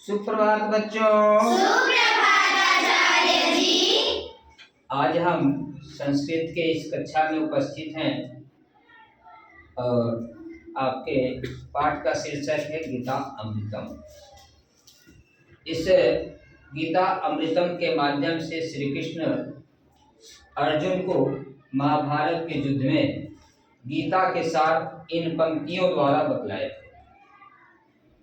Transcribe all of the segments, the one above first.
सुप्रभात बच्चों। सुप्रभात आचार्य जी। आज हम संस्कृत के इस कक्षा में उपस्थित हैं और आपके पाठ का शीर्षक है गीता अमृतम। इस गीता अमृतम के माध्यम से श्री कृष्ण अर्जुन को महाभारत के युद्ध में गीता के सार इन पंक्तियों द्वारा बतलाए थे।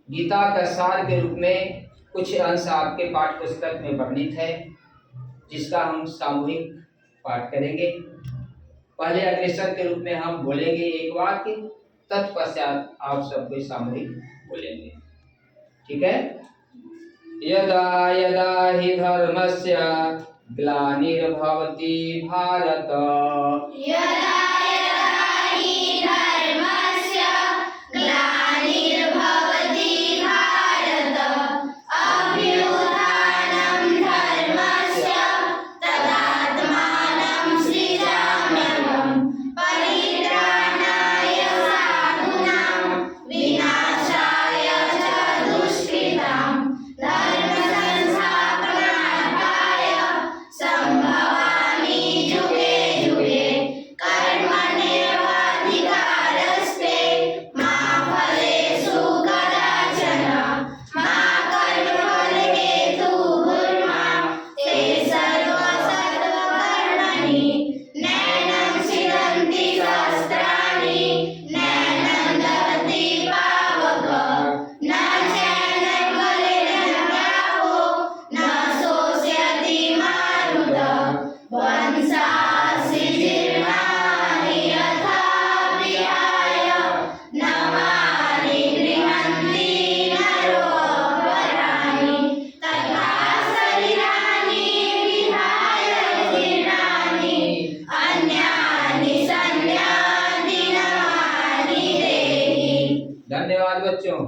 गीता का सार के रूप में कुछ अंश आपके पाठ्य पुस्तक में वर्णित है, जिसका हम सामूहिक पाठ करेंगे। पहले अग्रेसर के रूप में हम बोलेंगे एक वाक्य, तत्पश्चात आप सब कोई सामूहिक बोलेंगे, ठीक है। यदा यदा हि धर्मस्य ग्लानिर्भवति भारत, यदा यदा हि धर्मस्य ग्लानिर्भवति भारत, अभ्युत्थानं धर्मस्य तदात्मानं सृजाम्यहम्, परित्राणाय साधूनां विनाशाय च दुष्कृतां, धर्म संस्थापनार्थाय संभवामि युगे युगे, कर्मण्येवाधिकारस्ते मा फलेषु कदाचन, मा कर्मफलहेतुर्मा ते सर्वसत्त्वकर्मणि, नैनं छिदन्ति शस्त्राणि, नैनं दहति पावक, न चैनं गलेन ग्राहो, न शोष्यति मारुत, वंसासि जीर्णानि यथा विहाय, नवानि गृह्णन्ति नरोपराणि, तथा शरीराणि विहाय जीर्णानि अन्यानि संयाति नवानि देहि। धन्यवाद बच्चों।